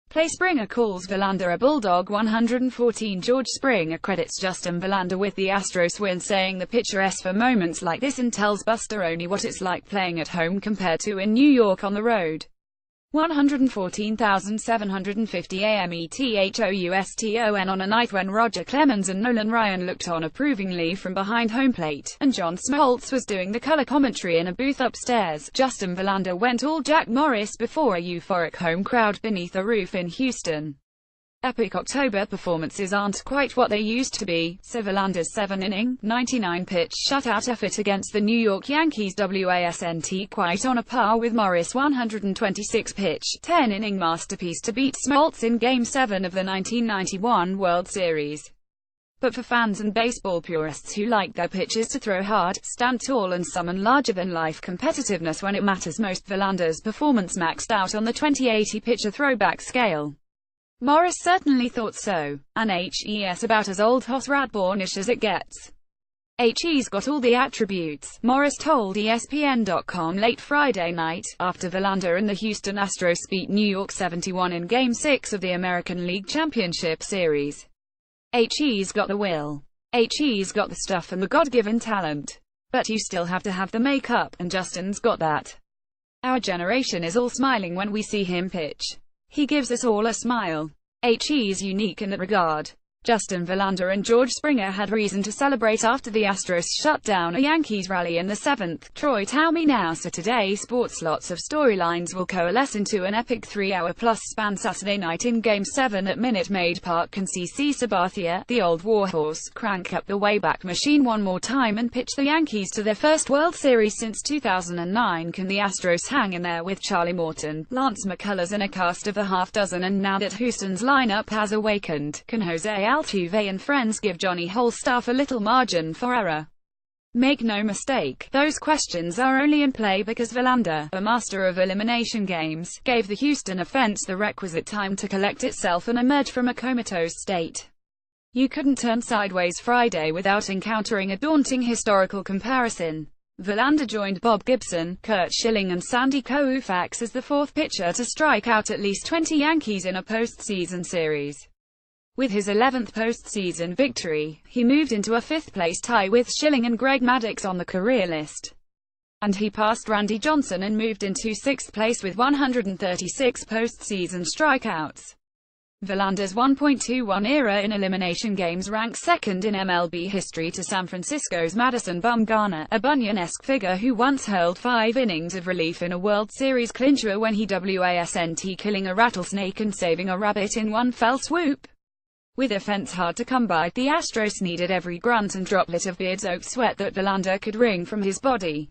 Play Springer calls Verlander a bulldog. 114 George Springer credits Justin Verlander with the Astros win, saying the pitcher is for moments like this and tells Buster Olney what it's like playing at home compared to in New York on the road. 114,750 AMETHOUSTON on a night when Roger Clemens and Nolan Ryan looked on approvingly from behind home plate, and John Smoltz was doing the color commentary in a booth upstairs. Justin Verlander went all Jack Morris before a euphoric home crowd beneath a roof in Houston. Epic October performances aren't quite what they used to be, so Verlander's 7-inning, 99-pitch shutout effort against the New York Yankees wasn't quite on a par with Morris' 126-pitch, 10-inning masterpiece to beat Smoltz in Game 7 of the 1991 World Series. But for fans and baseball purists who like their pitchers to throw hard, stand tall and summon larger-than-life competitiveness when it matters most, Verlander's performance maxed out on the 2080 pitcher throwback scale. Morris certainly thought so, and HE's about as old Hoss Radbornish as it gets. HE's got all the attributes, Morris told ESPN.com late Friday night, after Verlander and the Houston Astros beat New York 71 in Game 6 of the American League Championship Series. HE's got the will. HE's got the stuff and the God-given talent. But you still have to have the makeup, and Justin's got that. Our generation is all smiling when we see him pitch. He gives us all a smile. HE's unique in that regard. Justin Verlander and George Springer had reason to celebrate after the Astros shut down a Yankees rally in the 7th. Troy Towney now. So today sports, lots of storylines will coalesce into an epic 3-hour-plus span Saturday night in Game 7 at Minute Maid Park. Can CC Sabathia, the old warhorse, crank up the Wayback Machine one more time and pitch the Yankees to their first World Series since 2009? Can the Astros hang in there with Charlie Morton, Lance McCullers and a cast of a half-dozen? And now that Houston's lineup has awakened, can Jose Altuve and friends give Johnny Holstaff a little margin for error? Make no mistake, those questions are only in play because Verlander, a master of elimination games, gave the Houston offense the requisite time to collect itself and emerge from a comatose state. You couldn't turn sideways Friday without encountering a daunting historical comparison. Verlander joined Bob Gibson, Curt Schilling and Sandy Koufax as the fourth pitcher to strike out at least 20 Yankees in a postseason series. With his 11th postseason victory, he moved into a fifth-place tie with Schilling and Greg Maddux on the career list. And he passed Randy Johnson and moved into sixth place with 136 postseason strikeouts. Verlander's 1.21 ERA in elimination games ranks second in MLB history to San Francisco's Madison Bumgarner, a Bunyan-esque figure who once hurled 5 innings of relief in a World Series clincher when he wasn't killing a rattlesnake and saving a rabbit in one fell swoop. With offense hard to come by, the Astros needed every grunt and droplet of beard-soaked sweat that Verlander could wring from his body.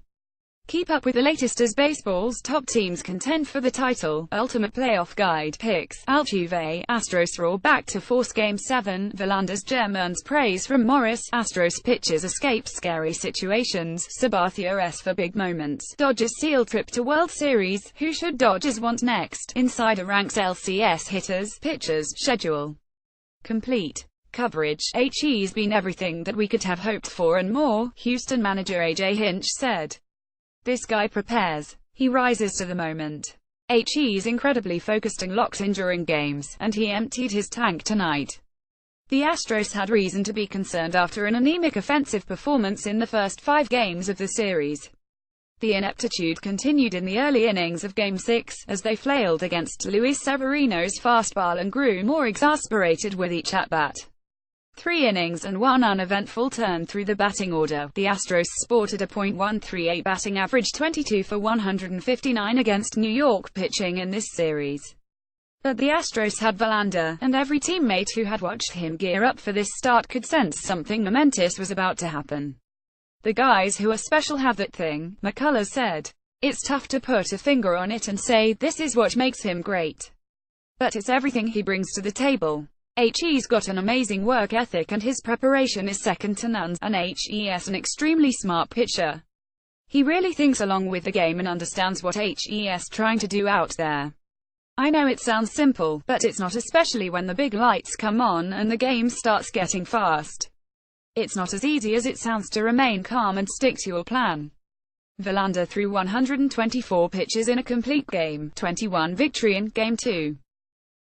Keep up with the latest as baseball's top teams contend for the title. Ultimate Playoff Guide picks. Altuve, Astros roar back to force Game 7. Verlander's gem earns praise from Morris. Astros pitchers escape scary situations. Sabathia S for big moments. Dodgers seal trip to World Series. Who should Dodgers want next? Insider ranks LCS hitters, pitchers, schedule. Complete coverage. HE's been everything that we could have hoped for and more, Houston manager AJ Hinch said. This guy prepares. He rises to the moment. HE's incredibly focused and locked in during games, and he emptied his tank tonight. The Astros had reason to be concerned after an anemic offensive performance in the first 5 games of the series. The ineptitude continued in the early innings of Game 6, as they flailed against Luis Severino's fastball and grew more exasperated with each at-bat. 3 innings and 1 uneventful turn through the batting order. The Astros sported a .138 batting average, 22 for 159 against New York pitching in this series. But the Astros had Verlander, and every teammate who had watched him gear up for this start could sense something momentous was about to happen. The guys who are special have that thing, McCullers said. It's tough to put a finger on it and say, this is what makes him great. But it's everything he brings to the table. HE's got an amazing work ethic and his preparation is second to none, and HE's an extremely smart pitcher. He really thinks along with the game and understands what HE's trying to do out there. I know it sounds simple, but it's not, especially when the big lights come on and the game starts getting fast. It's not as easy as it sounds to remain calm and stick to your plan. Verlander threw 124 pitches in a complete game, 21 victory in Game 2.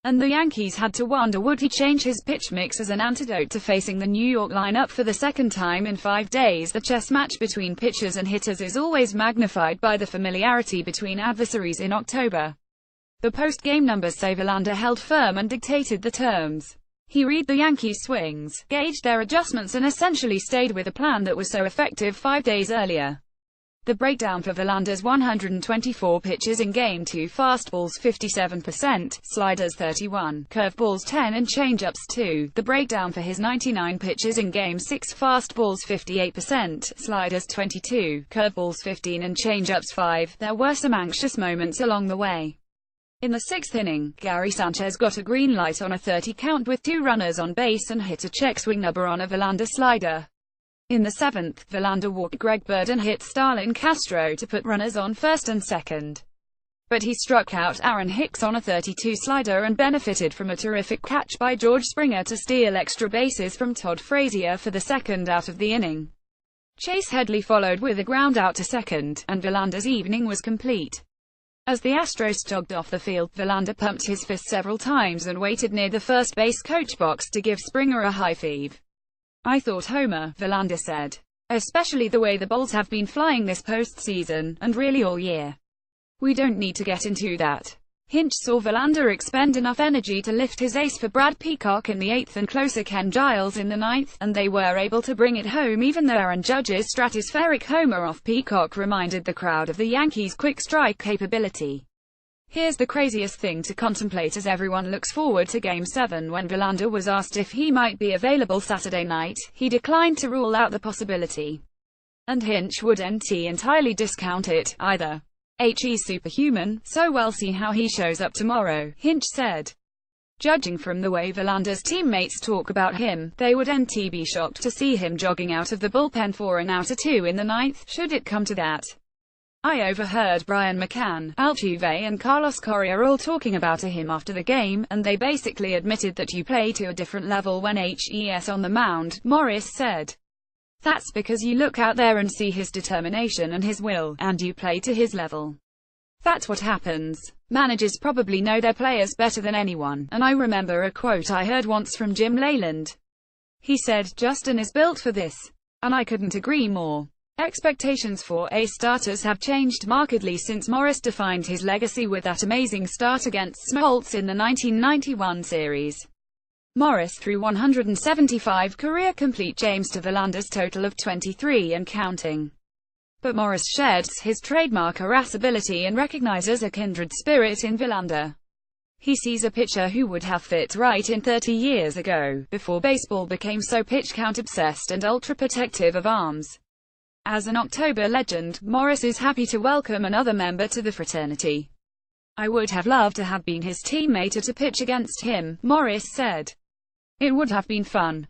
and the Yankees had to wonder would he change his pitch mix as an antidote to facing the New York lineup for the second time in 5 days. The chess match between pitchers and hitters is always magnified by the familiarity between adversaries in October. The post-game numbers say Verlander held firm and dictated the terms. He read the Yankees' swings, gauged their adjustments and essentially stayed with a plan that was so effective 5 days earlier. The breakdown for Verlander's 124 pitches in Game 2: fastballs 57%, sliders 31, curveballs 10 and changeups 2. The breakdown for his 99 pitches in Game 6: fastballs 58%, sliders 22, curveballs 15 and changeups 5. There were some anxious moments along the way. In the 6th inning, Gary Sanchez got a green light on a 30 count with 2 runners on base and hit a check swing nubber on a Verlander slider. In the 7th, Verlander walked Greg Bird and hit Starlin Castro to put runners on first and second. But he struck out Aaron Hicks on a 32 slider and benefited from a terrific catch by George Springer to steal extra bases from Todd Frazier for the second out of the inning. Chase Headley followed with a ground out to second, and Verlander's evening was complete. As the Astros jogged off the field, Verlander pumped his fist several times and waited near the first base coach box to give Springer a high five. "I thought homer," Verlander said. "Especially the way the balls have been flying this postseason, and really all year. We don't need to get into that." Hinch saw Verlander expend enough energy to lift his ace for Brad Peacock in the 8th and closer Ken Giles in the 9th, and they were able to bring it home even though Aaron Judge's stratospheric homer off Peacock reminded the crowd of the Yankees' quick strike capability. Here's the craziest thing to contemplate as everyone looks forward to Game 7. When Verlander was asked if he might be available Saturday night, he declined to rule out the possibility. And Hinch wouldn't entirely discount it, either. "He's superhuman, so we'll see how he shows up tomorrow," Hinch said. Judging from the way Verlander's teammates talk about him, they wouldn't be shocked to see him jogging out of the bullpen for an out or 2 in the 9th, should it come to that. "I overheard Brian McCann, Altuve and Carlos Correa all talking about him after the game, and they basically admitted that you play to a different level when he's on the mound," Morris said. "That's because you look out there and see his determination and his will, and you play to his level. That's what happens. Managers probably know their players better than anyone, and I remember a quote I heard once from Jim Leyland. He said, 'Justin is built for this.' And I couldn't agree more." Expectations for ace starters have changed markedly since Morris defined his legacy with that amazing start against Smoltz in the 1991 series. Morris threw 175 career complete games to Verlander's total of 23 and counting. But Morris shares his trademark irascibility and recognizes a kindred spirit in Verlander. He sees a pitcher who would have fit right in 30 years ago, before baseball became so pitch-count obsessed and ultra-protective of arms. As an October legend, Morris is happy to welcome another member to the fraternity. "I would have loved to have been his teammate or to pitch against him," Morris said. "It would have been fun.